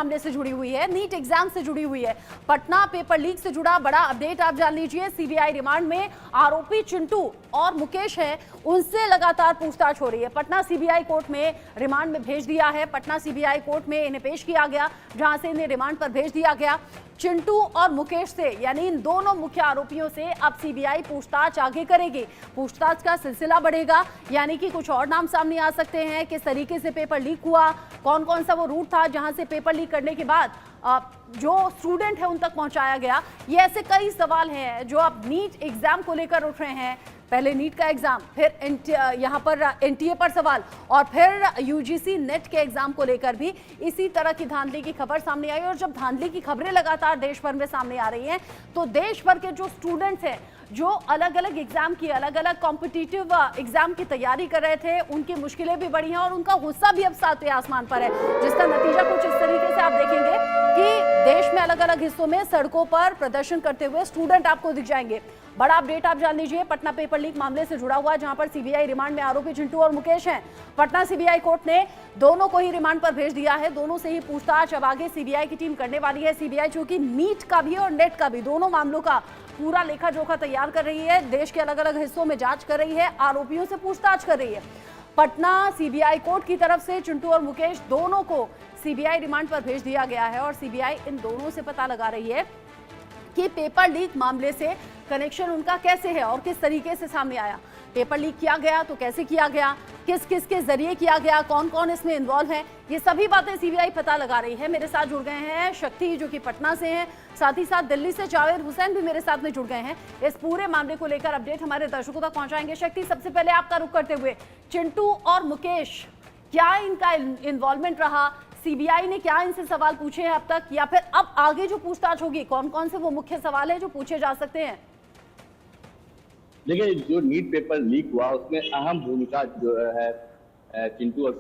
मामले से जुड़ी हुई है, नीट एग्जाम से जुड़ी हुई है। पटना पेपर लीक से जुड़ा बड़ा अपडेट आप जान लीजिए। सीबीआई रिमांड में आरोपी चिंटू और मुकेश है, उनसे लगातार पूछताछ हो रही है। पटना सीबीआई कोर्ट में रिमांड में भेज दिया है। पटना सीबीआई कोर्ट में इन्हें पेश किया गया, जहां से इन्हें रिमांड पर भेज दिया गया। चिंटू और मुकेश से, यानी इन दोनों मुख्य आरोपियों से अब सीबीआई पूछताछ आगे करेगी। पूछताछ का सिलसिला बढ़ेगा, यानी कि कुछ और नाम सामने आ सकते हैं। किस तरीके से पेपर लीक हुआ, कौन कौन सा वो रूट था जहां से पेपर लीक करने के बाद जो स्टूडेंट है उन तक पहुंचाया गया। ये ऐसे कई सवाल हैं जो अब नीट एग्जाम को लेकर उठ रहे हैं। पहले नीट का एग्जाम, फिर यहाँ पर एनटीए पर सवाल, और फिर यूजीसी नेट के एग्जाम को लेकर भी इसी तरह की धांधली की खबर सामने आई। और जब धांधली की खबरें लगातार देश भर में सामने आ रही हैं, तो देश भर के जो स्टूडेंट्स हैं, जो अलग अलग एग्जाम की, अलग अलग कॉम्पिटिटिव एग्जाम की तैयारी कर रहे थे, उनकी मुश्किलें भी बढ़ी हैं और उनका गुस्सा भी अब सातवें आसमान पर है, जिसका नतीजा कुछ इस तरीके से आप देखेंगे कि देश में अलग अलग हिस्सों में सड़कों पर प्रदर्शन करते हुए स्टूडेंट आपको दिख जाएंगे। बड़ा अपडेट आप जान लीजिए, पटना पेपर लीक मामले से जुड़ा हुआ, जहां पर सीबीआई रिमांड में आरोपी चिंटू और मुकेश हैं। पटना सीबीआई कोर्ट ने दोनों को ही रिमांड पर भेज दिया है। दोनों से ही पूछताछ अब आगे सीबीआई की टीम करने वाली है। सीबीआई चूंकि नीट का भी और नेट का भी, दोनों मामलों का पूरा लेखा जोखा तैयार कर रही है, देश के अलग अलग हिस्सों में जांच कर रही है, आरोपियों से पूछताछ कर रही है। पटना सीबीआई कोर्ट की तरफ से चिंटू और मुकेश दोनों को सीबीआई रिमांड पर भेज दिया गया है और सीबीआई इन दोनों से पता लगा रही है कि पेपर लीक मामले से कनेक्शन उनका कैसे है और किस तरीके से सामने आया। पेपर लीक किया गया तो कैसे किया गया, किस किस के जरिए किया गया, कौन कौन इसमें इन्वॉल्व है, ये सभी बातें सीबीआई पता लगा रही है। मेरे साथ जुड़ गए हैं शक्ति, जो कि पटना से हैं, साथ ही साथ दिल्ली से जावेद हुसैन भी मेरे साथ में जुड़ गए हैं। इस पूरे मामले को लेकर अपडेट हमारे दर्शकों तक पहुंचाएंगे। शक्ति, सबसे पहले आपका रुख करते हुए, चिंटू और मुकेश, क्या इनका इन्वॉल्वमेंट रहा? सीबीआई ने क्या इनसे सवाल पूछे हैं अब तक, या फिर अब आगे जो पूछताछ होगी, कौन कौन से वो मुख्य सवाल है जो पूछे जा सकते हैं? देखिए, जो नीट पेपर लीक हुआ उसमें अहम भूमिका जो है चिंटू और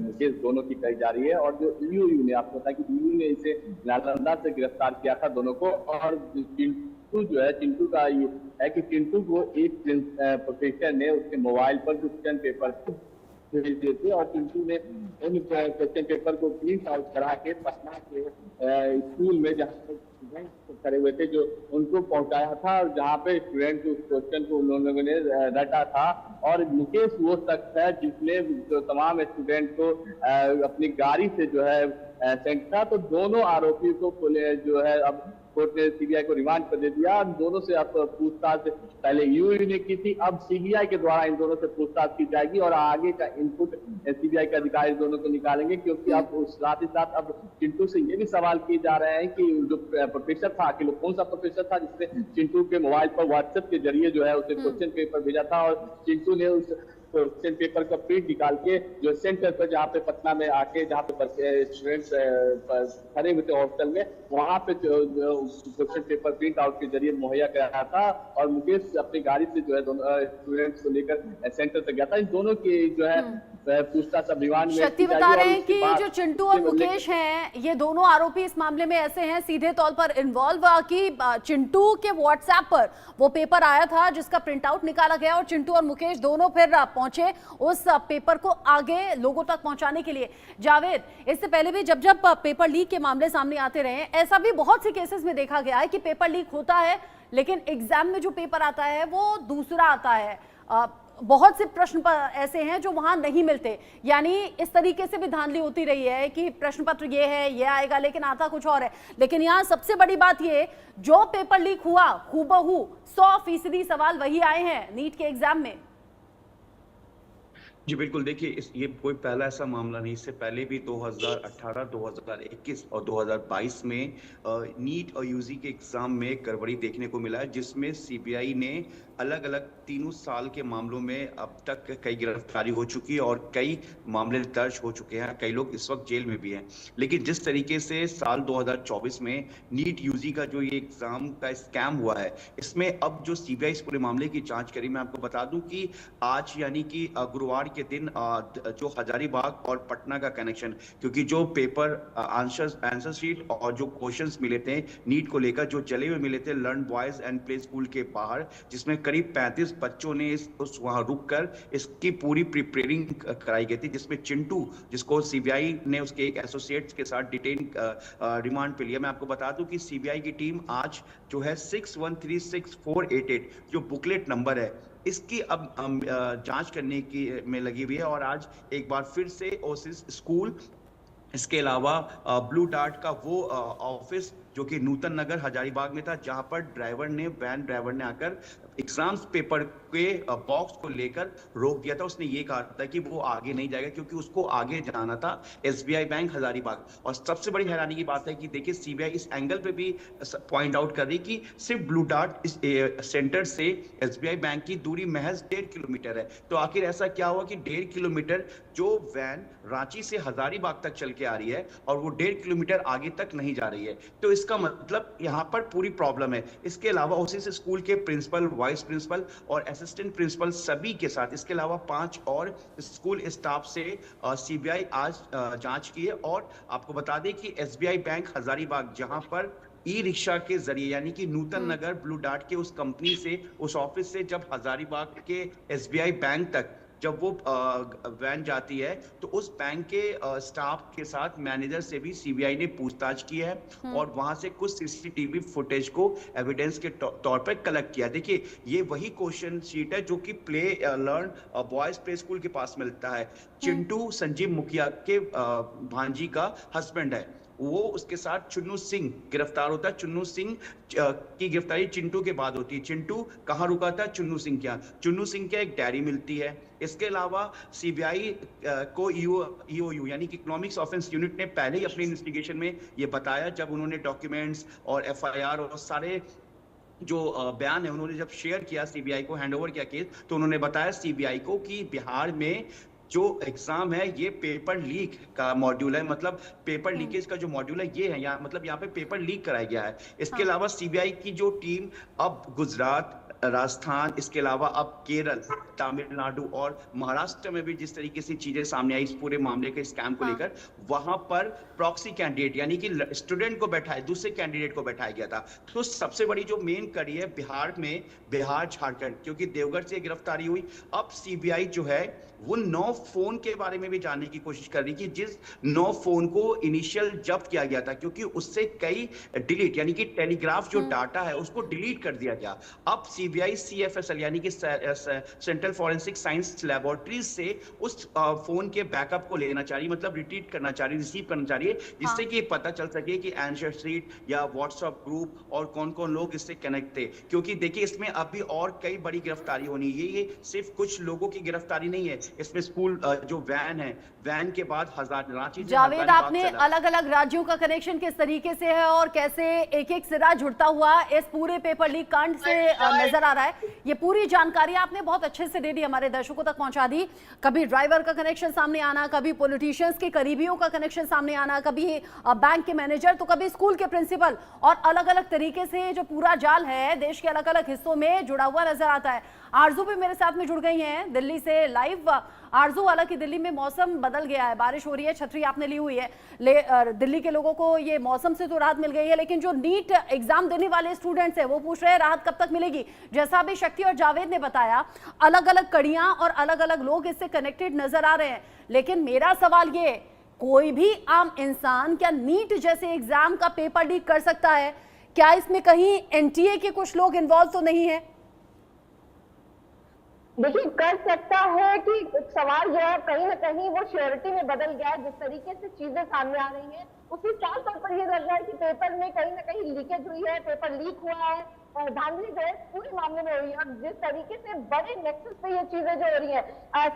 मुकेश दोनों की कही जा रही है। और जो ईयू ने, आपको पता है कि ईयू ने इसे नालंदा से गिरफ्तार किया था दोनों को। और चिंटू जो है, चिंटू का ये है कि चिंटू को एक प्रोफेसर ने उसके मोबाइल पर जो क्वेश्चन पेपर भेज दिए थे और चिंटू ने उन क्वेश्चन पेपर को प्रिंट आउट करा के पटना के स्कूल में, जहाँ स्टूडेंट खड़े हुए थे, जो उनको पहुंचाया था, और जहाँ पे स्टूडेंट उस क्वेश्चन को उन लोगों ने रटा था। और मुकेश वो शख्स है जिसने जो तमाम स्टूडेंट को अपनी गाड़ी से जो है सेंड था। तो दोनों आरोपी को जो है अब कोर्ट ने सीबीआई को रिमांड पर दे दिया। दोनों से अब पूछताछ पहले यूयू ने की थी, अब सीबीआई के द्वारा इन दोनों से पूछताछ की जाएगी और आगे का इनपुट सीबीआई के अधिकारी दोनों को निकालेंगे। क्योंकि अब उस साथ ही साथ अब चिंटू से ये भी सवाल किए जा रहे हैं कि जो प्रोफेसर था, आखिर कौन सा प्रोफेसर था जिसने चिंटू के मोबाइल पर व्हाट्सएप के जरिए जो है उसे क्वेश्चन पेपर भेजा था, और चिंटू ने उस क्वेश्चन पेपर का प्रिंट निकाल के जो सेंटर पर, जहाँ पे पटना में आके, जहाँ पे स्टूडेंट्स खड़े हुए थे हॉस्टल में, वहाँ पे क्वेश्चन पेपर प्रिंट आउट के जरिए मुहैया कराया था। और मुकेश अपनी गाड़ी से जो है दोनों स्टूडेंट्स को लेकर सेंटर तक गया था। इन दोनों की जो है पूछताछ अब रिमांड में शक्ति बता रहे हैं कि जो चिंटू और मुकेश हैं, ये दोनों आरोपी इस मामले में ऐसे हैं सीधे तौर पर इन्वॉल्व कि चिंटू के व्हाट्सएप पर वो पेपर आया था जिसका प्रिंट आउट निकाला गया, और चिंटू और मुकेश दोनों फिर पहुंचे उस पेपर को आगे लोगों तक पहुंचाने के लिए। जावेद, इससे पहले भी जब जब पेपर लीक के मामले सामने आते रहे, ऐसा भी बहुत से केसेस में देखा गया है कि पेपर लीक होता है लेकिन एग्जाम में जो पेपर आता है वो दूसरा आता है। बहुत से प्रश्न ऐसे हैं जो वहां नहीं मिलते, यानी इस तरीके से भी धांधली होती रही है कि प्रश्न पत्र ये है, ये आएगा, लेकिन आता कुछ और है। लेकिन यहाँ सबसे बड़ी बात ये, जो पेपर लीक हुआ हूबहू 100% सवाल वही आए हैं नीट के एग्जाम में। जी बिल्कुल, देखिए ये कोई पहला ऐसा मामला नहीं। इससे पहले भी 2018, 2021 और 2022 में नीट और यूजी के एग्जाम में गड़बड़ी देखने को मिला है, जिसमें सीबीआई ने अलग अलग 3 साल के मामलों में अब तक कई गिरफ्तारी हो चुकी है और कई मामले दर्ज हो चुके हैं। कई लोग इस वक्त जेल में भी हैं। लेकिन जिस तरीके से साल 2024 में नीट यूजी का जो ये एग्जाम का स्कैम हुआ है, इसमें अब जो सीबीआई इस पूरे मामले की जांच करी, मैं आपको बता दूं कि आज यानी कि गुरुवार के के दिन जो हजारीबाग और पटना का कनेक्शन, क्योंकि जो पेपर आंसर शीट और जो क्वेश्चंस मिले थे नीट को लेकर जो जले हुए मिले थे learn boys and play school के बाहर, जिसमें करीब 35 बच्चों ने वहां रुक कर इसकी पूरी प्रिपेयरिंग कराई गई थी, जिसमें चिंटू, जिसको सीबीआई ने उसके एक एसोसिएट्स के साथ डिटेन रिमांड पे लिया। मैं आपको बता दूं कि सीबीआई की टीम आज जो है 61364888 जो बुकलेट नंबर है इसकी अब जांच करने की में लगी हुई है, और आज एक बार फिर से ओसिस स्कूल, इसके अलावा ब्लू डार्ट का वो ऑफिस जो कि नूतन नगर हजारीबाग में था, जहां पर वैन ड्राइवर ने आकर एग्जाम्स पेपर के बॉक्स को लेकर रोक दिया था। उसने ये कहा था कि वो आगे नहीं जाएगा क्योंकि उसको आगे जाना था एसबीआई बैंक हजारीबाग। और सबसे बड़ी हैरानी की बात है कि देखिए सीबीआई इस एंगल पे भी पॉइंट आउट कर रही कि सिर्फ ब्लू डार्ट सेंटर से एसबीआई बैंक की दूरी महज 1.5 किलोमीटर है। तो आखिर ऐसा क्या हुआ कि 1.5 किलोमीटर जो वैन रांची से हजारीबाग तक चल के आ रही है और वो 1.5 किलोमीटर आगे तक नहीं जा रही है, तो इसका मतलब यहाँ पर पूरी प्रॉब्लम है। इसके अलावा उसी से स्कूल के प्रिंसिपल, वाइस प्रिंसिपल और असिस्टेंट प्रिंसिपल सभी के साथ, इसके अलावा 5 और स्कूल स्टाफ से सीबीआई आज जांच की है। और आपको बता दें कि एसबीआई बैंक हजारीबाग, जहां पर ई रिक्शा के जरिए यानी कि नूतन नगर ब्लू डार्ट के उस कंपनी से, उस ऑफिस से जब हजारीबाग के एसबीआई बैंक तक जब वो वैन जाती है, तो उस बैंक के स्टाफ के साथ मैनेजर से भी सीबीआई ने पूछताछ की है और वहां से कुछ सीसीटीवी फुटेज को एविडेंस के तौर पर कलेक्ट किया। देखिए ये वही क्वेश्चन शीट है जो कि play learn boys play school के पास मिलता है। चिंटू संजीव मुखिया के भांजी का हस्बैंड है, वो उसके साथ चुन्नू सिंह गिरफ्तार होता है। चुन्नू सिंह की गिरफ्तारी चिंटू के बाद होती है। चिंटू कहाँ रुका था? चुन्नू सिंह क्या एक डायरी मिलती है। इसके अलावा सीबीआई को ईओयू यानी कि इकोनॉमिक्स ऑफेंस यूनिट ने पहले ही अपनी इन्वेस्टिगेशन में ये बताया, जब उन्होंने डॉक्यूमेंट्स और एफआईआर और सारे जो बयान है उन्होंने जब शेयर किया, सीबीआई को हैंड ओवर किया केस, तो उन्होंने बताया सीबीआई को कि बिहार में जो एग्जाम है ये पेपर लीक का मॉड्यूल है, मतलब पेपर लीकेज का जो मॉड्यूल है ये है, यहाँ मतलब यहाँ पे पेपर लीक कराया गया है। इसके अलावा सीबीआई की जो टीम अब गुजरात, राजस्थान, इसके अलावा अब केरल, तमिलनाडु और महाराष्ट्र में भी जिस तरीके से चीजें सामने आई इस पूरे मामले के स्कैम को लेकर, वहां पर प्रॉक्सी कैंडिडेट यानी कि स्टूडेंट को बैठाया, दूसरे कैंडिडेट को बैठाया गया था। तो सबसे बड़ी जो मेन कड़ी है बिहार में, बिहार झारखंड, क्योंकि देवघर से गिरफ्तारी हुई। अब सीबीआई जो है वो 9 फोन के बारे में भी जानने की कोशिश कर रही कि जिस 9 फोन को इनिशियल जब्त किया गया था, क्योंकि उससे कई डिलीट यानी कि टेलीग्राफ जो डाटा है उसको डिलीट कर दिया गया। अब सीबीआई सीएफएसएल यानी कि सेंट्रल फॉरेंसिक साइंस लैबोरेटरी से उस फोन के बैकअप को लेना चाह रही, मतलब रिट्रीव करना चाह रही, रिसीव करना चाह रही है, जिससे कि पता चल सके कि आंसर शीट या व्हाट्सएप ग्रुप और कौन कौन लोग इससे कनेक्ट थे। क्योंकि देखिए इसमें अभी और कई बड़ी गिरफ्तारी होनी है, ये सिर्फ कुछ लोगों की गिरफ्तारी नहीं है, इसमें स्कूल जो वैन है, वैन के बाद रांची। जावेद, आपने अलग अलग राज्यों का कनेक्शन किस तरीके से है और कैसे एक एक सिरा जुड़ता हुआ इस पूरे पेपर लीक कांड से नजर आ रहा है, ये पूरी जानकारी आपने बहुत अच्छे से दे दी, हमारे दर्शकों तक पहुंचा दी। कभी ड्राइवर का कनेक्शन सामने आना, कभी पॉलिटिशियंस के करीबियों का कनेक्शन सामने आना, कभी बैंक के मैनेजर, तो कभी स्कूल के प्रिंसिपल, और अलग अलग तरीके से जो पूरा जाल है देश के अलग अलग हिस्सों में जुड़ा हुआ नजर आता है। आरजू भी मेरे साथ में जुड़ गई हैं दिल्ली से लाइव। आरजू, हालांकि दिल्ली में मौसम बदल गया है, बारिश हो रही है, छतरी आपने ली हुई है, दिल्ली के लोगों को ये मौसम से तो राहत मिल गई है, लेकिन जो नीट एग्जाम देने वाले स्टूडेंट्स हैं वो पूछ रहे हैं राहत कब तक मिलेगी। जैसा अभी शक्ति और जावेद ने बताया, अलग अलग कड़ियां और अलग अलग लोग इससे कनेक्टेड नजर आ रहे हैं, लेकिन मेरा सवाल ये, कोई भी आम इंसान क्या नीट जैसे एग्जाम का पेपर लीक कर सकता है? क्या इसमें कहीं एनटीए के कुछ लोग इन्वॉल्व तो नहीं है? देखिए, कर सकता है कि सवाल जो है कहीं ना कहीं वो श्योरिटी में बदल गया है। जिस तरीके से चीजें सामने आ रही हैं उससे साफ तौर पर ये लग रहा है कि पेपर में कहीं ना कहीं लीकेज हुई है, पेपर लीक हुआ है और धांधली जो है पूरे मामले में हुई है। और जिस तरीके से बड़े नेक्सस पे ये चीजें जो हो रही है,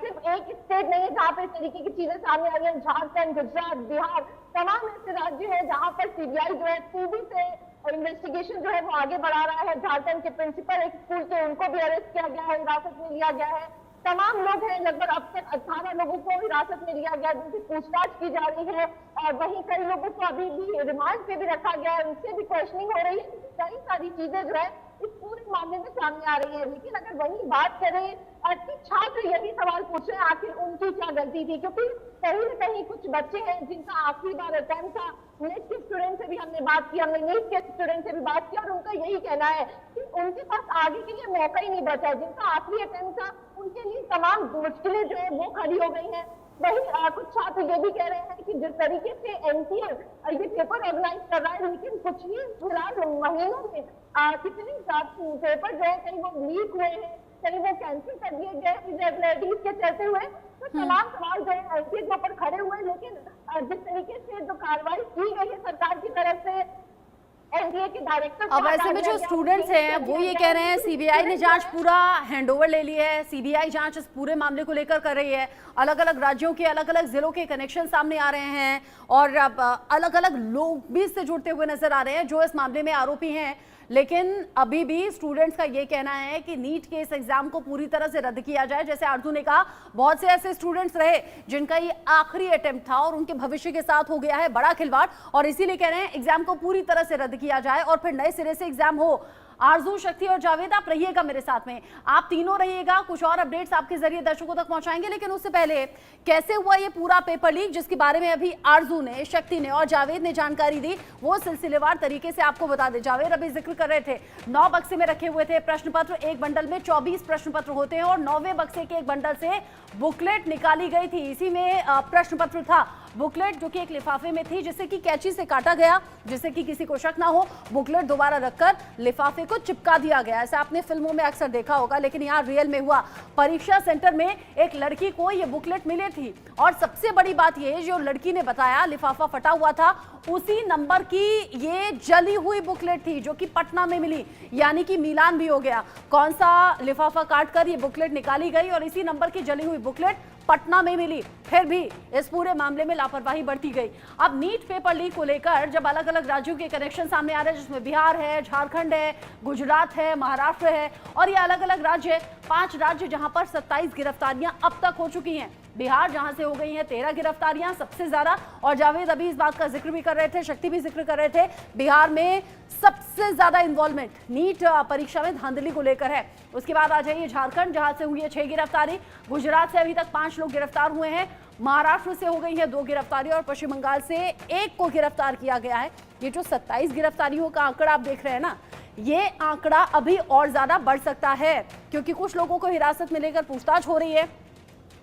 सिर्फ एक स्टेट नहीं है जहाँ पे इस तरीके की चीजें सामने आ रही है, झारखंड, गुजरात, बिहार, तमाम ऐसे राज्य है जहाँ पर सीबीआई जो है तेजी से इन्वेस्टिगेशन जो है वो आगे बढ़ा रहा है। झारखंड के प्रिंसिपल एक स्कूल के, उनको भी अरेस्ट किया गया है, हिरासत में लिया गया है। तमाम लोग हैं, लगभग अब तक 18 लोगों को हिरासत में लिया गया, जिनकी पूछताछ की जा रही है। और वहीं कई लोगों को अभी भी रिमांड पे भी रखा गया है, उनसे भी क्वेश्चनिंग हो रही है। कई सारी चीजें जो है इस पूरे मामले में सामने आ रही है। लेकिन अगर वही बात करें छात्र यही सवाल पूछ रहे हैं आखिर उनकी क्या गलती थी, क्योंकि कहीं न कहीं कुछ बच्चे हैं जिनका आखिरी बार अटेम्प्ट था। नेट के स्टूडेंट से भी हमने बात की, हमने नीट के स्टूडेंट से भी बात की और उनका यही कहना है कि उनके पास आगे के लिए मौका ही नहीं बचा है। जिनका आखिरी अटेम्प्ट था उनके लिए तमाम मुश्किलें जो है वो खड़ी हो गई हैं। वही कुछ छात्र ये भी कह रहे हैं कि जिस तरीके से एनटीए ये पेपर ऑर्गेनाइज कर रहा है, लेकिन कुछ ही फिलहाल महीनों में कितने पेपर जो है कहीं वो लीक हुए हैं, कहीं वो कैंसिल कर दिए गए इरेगुलरिटीज के चलते हुए। तो तमाम सवाल जो है एनटीए के ऊपर खड़े हुए, लेकिन जिस तरीके से जो कार्रवाई की गई है सरकार की तरफ से एनटीए के डायरेक्टर, अब ऐसे में जो स्टूडेंट्स हैं वो ये कह रहे हैं सीबीआई ने जांच पूरा हैंडओवर ले ली है, सीबीआई जांच इस पूरे मामले को लेकर कर रही है। अलग अलग राज्यों के अलग अलग जिलों के कनेक्शन सामने आ रहे हैं और अलग अलग लोग भी इससे जुड़ते हुए नजर आ रहे हैं जो इस मामले में आरोपी हैं। लेकिन अभी भी स्टूडेंट्स का ये कहना है कि नीट के इस एग्जाम को पूरी तरह से रद्द किया जाए। जैसे आरजू ने कहा, बहुत से ऐसे स्टूडेंट्स रहे जिनका ये आखिरी अटेम्प्ट था और उनके भविष्य के साथ हो गया है बड़ा खिलवाड़, और इसीलिए कह रहे हैं एग्जाम को पूरी तरह से रद्द किया जाए और फिर नए सिरे से एग्जाम हो। आरजू, शक्ति और जावेद, आप रहिएगा मेरे साथ में, आप तीनों रहिएगा, कुछ और अपडेट्स आपके जरिए दर्शकों तक पहुंचाएंगे। लेकिन उससे पहले कैसे हुआ ये पूरा पेपर लीक जिसके बारे में अभी आरजू ने, शक्ति ने और जावेद ने जानकारी दी, वो सिलसिलेवार तरीके से आपको बता दें। जावेद अभी जिक्र कर रहे थे 9 बक्से में रखे हुए थे प्रश्न पत्र, एक बंडल में 24 प्रश्न पत्र होते हैं और 9वें बक्से के एक बंडल से बुकलेट निकाली गई थी। इसी में प्रश्न पत्र था, बुकलेट जो कि एक लिफाफे में थी जिसे कि कैंची से काटा गया जिससे कि किसी को शक ना हो। बुकलेट दोबारा रखकर लिफाफे को चिपका दिया गया, ऐसा आपने फिल्मों में अक्सर देखा होगा, लेकिन यहाँ रियल में हुआ। परीक्षा सेंटर में एक लड़की को ये बुकलेट मिली थी और सबसे बड़ी बात ये जो लड़की ने बताया लिफाफा फटा हुआ था, उसी नंबर की ये जली हुई बुकलेट थी जो कि पटना में मिली, यानी कि मिलान भी हो गया। कौन सा लिफाफा काटकर ये बुकलेट निकाली गई और इसी नंबर की जली हुई बुकलेट पटना में मिली, फिर भी इस पूरे मामले में लापरवाही बढ़ती गई। अब नीट पेपर लीक को लेकर जब अलग अलग राज्यों के कनेक्शन सामने आ रहे हैं, जिसमें बिहार है, झारखंड है, गुजरात है, महाराष्ट्र है और ये अलग अलग राज्य, 5 राज्य जहां पर 27 गिरफ्तारियां अब तक हो चुकी हैं। बिहार जहां से हो गई हैं 13 गिरफ्तारियां सबसे ज्यादा, और जावेद अभी इस बात का जिक्र भी कर रहे थे, शक्ति भी जिक्र कर रहे थे, बिहार में सबसे ज्यादा इन्वॉल्वमेंट नीट परीक्षा में धांधली को लेकर है। उसके बाद आ जाइए झारखंड जहां से हुई है 6 गिरफ्तारी, गुजरात से अभी तक 5 लोग गिरफ्तार हुए हैं, महाराष्ट्र से हो गई है 2 गिरफ्तारी और पश्चिम बंगाल से 1 को गिरफ्तार किया गया है। ये जो 27 गिरफ्तारियों का आंकड़ा आप देख रहे हैं ना, ये आंकड़ा अभी और ज्यादा बढ़ सकता है क्योंकि कुछ लोगों को हिरासत में लेकर पूछताछ हो रही है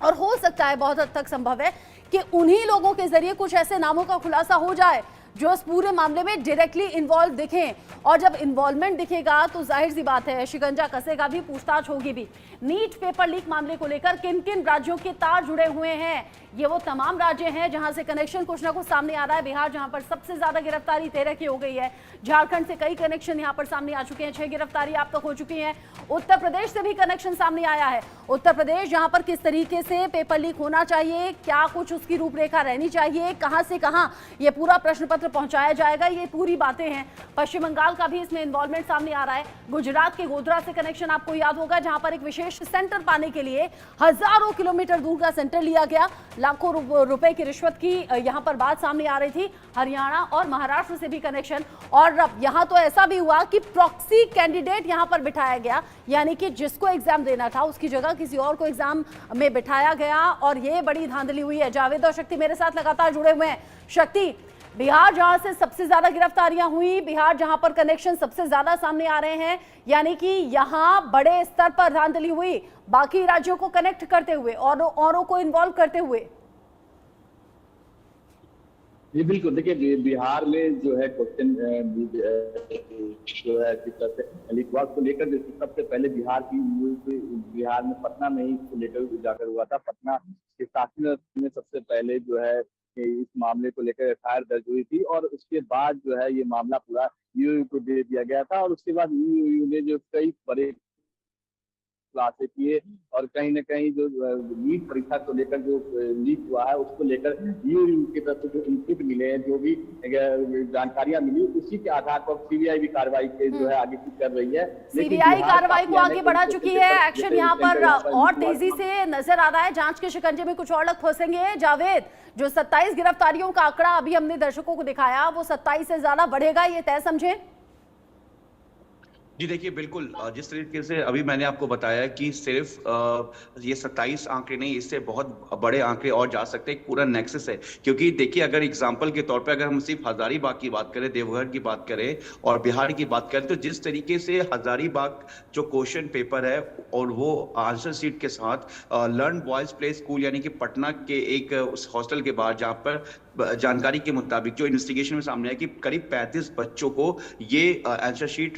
और हो सकता है, बहुत हद तक संभव है कि उन्हीं लोगों के जरिए कुछ ऐसे नामों का खुलासा हो जाए जो इस पूरे मामले में डायरेक्टली इन्वॉल्व दिखें, और जब इन्वॉल्वमेंट दिखेगा तो जाहिर सी बात है शिकंजा कसेगा भी, पूछताछ होगी भी। नीट पेपर लीक मामले को लेकर किन किन राज्यों के तार जुड़े हुए हैं, ये वो तमाम राज्य हैं जहां से कनेक्शन कुछ ना कुछ सामने आ रहा है। बिहार जहां पर सबसे ज्यादा गिरफ्तारी 13 की हो गई है, झारखंड से कई कनेक्शन यहां पर सामने आ चुके हैं, 6 गिरफ्तारी आप तक हो चुकी हैं। उत्तर प्रदेश से भी कनेक्शन सामने आया है, उत्तर प्रदेश जहां पर किस तरीके से पेपर लीक होना चाहिए, क्या कुछ उसकी रूपरेखा रहनी चाहिए, कहां से कहां ये पूरा प्रश्न पत्र पहुंचाया जाएगा, ये पूरी बातें हैं। पश्चिम बंगाल का भी इसमें इन्वॉल्वमेंट सामने आ रहा है। गुजरात के गोधरा से कनेक्शन आपको याद होगा जहां पर एक विशेष सेंटर पाने के लिए हजारों किलोमीटर दूर का सेंटर लिया गया, लाखों रुपए की रिश्वत की यहां पर बात सामने आ रही थी। हरियाणा और महाराष्ट्र से भी कनेक्शन, और यहां तो ऐसा भी हुआ कि प्रॉक्सी कैंडिडेट यहां पर बिठाया गया, यानी कि जिसको एग्जाम देना था उसकी जगह किसी और को एग्जाम में बिठाया गया और ये बड़ी धांधली हुई है। जावेद और शक्ति मेरे साथ लगातार जुड़े हुए हैं। शक्ति, बिहार जहां से सबसे ज्यादा गिरफ्तारियां हुई, बिहार जहां पर कनेक्शन सबसे ज्यादा सामने आ रहे हैं, यानी कि यहां बड़े स्तर पर धांधली हुई, बाकी राज्यों को कनेक्ट करते हुए और औरों को इन्वॉल्व करते हुए। जी बिल्कुल, देखिए बिहार में जो है क्वेश्चन जो है लीक हुआ को लेकर सबसे पहले बिहार में पटना में ही इसको लेकर उजागर हुआ था। पटना के शासन में सबसे पहले जो है इस मामले को लेकर एफआईआर दर्ज हुई थी और उसके बाद जो है ये मामला पूरा यूयू को दे दिया गया था और उसके बाद यूयू ने जो कई बड़े खुलासे किए और कहीं न कहीं जो नीट परीक्षा को लेकर जो लीक हुआ है उसको लेकर यूयू की तरफ से जो इनपुट मिले हैं, जो भी जानकारियां मिली, उसी के आधार पर सीबीआई भी कार्रवाई जो है आगे कर रही है। सीबीआई कार्रवाई को आगे बढ़ा चुकी है, एक्शन यहाँ पर और तेजी से नजर आ रहा है। जांच के शिकंजे में कुछ और लोग फंसेंगे। जावेद, जो 27 गिरफ्तारियों का आंकड़ा अभी हमने दर्शकों को दिखाया वो 27 से ज्यादा बढ़ेगा, ये तय समझे? जी देखिए, बिल्कुल जिस तरीके से अभी मैंने आपको बताया कि सिर्फ ये 27 आंकड़े नहीं, इससे बहुत बड़े आंकड़े और जा सकते हैं, एक पूरा नेक्सस है। क्योंकि देखिए, अगर एग्जांपल के तौर पे अगर हम सिर्फ हजारीबाग की बात करें, देवघर की बात करें और बिहार की बात करें, तो जिस तरीके से हजारीबाग जो क्वेश्चन पेपर है और वो आंसर शीट के साथ लर्न बॉयज प्ले स्कूल यानी कि पटना के एक उस हॉस्टल के बाहर, जहाँ पर जानकारी के मुताबिक जो इन्वेस्टिगेशन में सामने आया कि करीब 35 बच्चों को ये आंसर शीट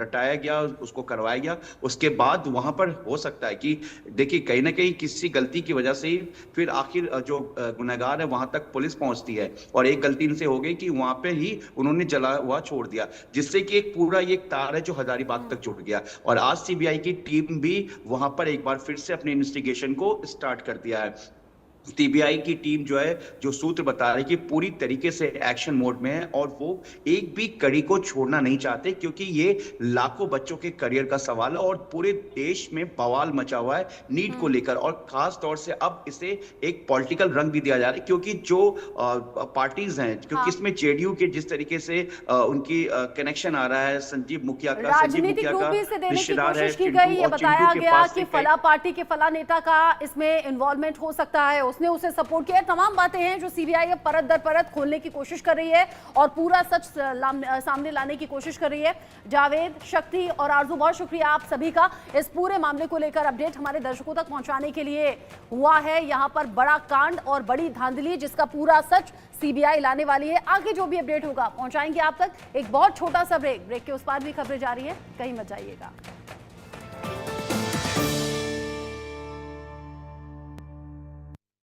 रटाया गया, उसको करवाया गया। उसके बाद वहां पर हो सकता है कि देखिए, कहीं ना कहीं किसी गलती की वजह से ही फिर आखिर जो गुनहगार है वहां तक पुलिस पहुंचती है, और एक गलती इनसे हो गई कि वहां पे ही उन्होंने जला हुआ छोड़ दिया, जिससे कि एक पूरा ये तार है जो हजारीबाग तक जुड़ गया। और आज सीबीआई की टीम भी वहां पर एक बार फिर से अपनी इन्वेस्टिगेशन को स्टार्ट कर दिया है। सीबीआई की टीम जो है, जो सूत्र बता रहे हैं कि पूरी तरीके से एक्शन मोड में है और वो एक भी कड़ी को छोड़ना नहीं चाहते, क्योंकि ये लाखों बच्चों के करियर का सवाल है और पूरे देश में बवाल मचा हुआ है नीट को लेकर। और खास तौर से अब इसे एक पॉलिटिकल रंग भी दिया जा रहा है, क्योंकि जो पार्टीज हैं, क्योंकि इसमें जेडीयू के जिस तरीके से उनकी कनेक्शन आ रहा है संजीव मुखिया का, राजनीतिक रूप भी इसे देने की रिश्तेदार है कोशिश की चिंटू, गई। ये और बताया चिंटू के गया पास कि से फला पार्टी के फला नेता का इसमें इन्वॉल्वमेंट हो सकता है, उसने उसे सपोर्ट किया। तमाम बातें हैं जो सीबीआई अब परत दर परत खोलने की कोशिश कर रही है और पूरा सच सामने लाने की कोशिश कर रही है। जावेद, शक्ति और आरजू, बहुत शुक्रिया आप सभी का इस पूरे मामले को लेकर अपडेट हमारे दर्शकों तक पहुंचाने के लिए। हुआ है यहां पर बड़ा कांड और बड़ी धांधली, जिसका पूरा सच सीबीआई लाने वाली है। आगे जो भी अपडेट होगा पहुंचाएंगे आप तक। एक बहुत छोटा सा ब्रेक के उस पार भी खबरें जारी है, कहीं मत जाइएगा।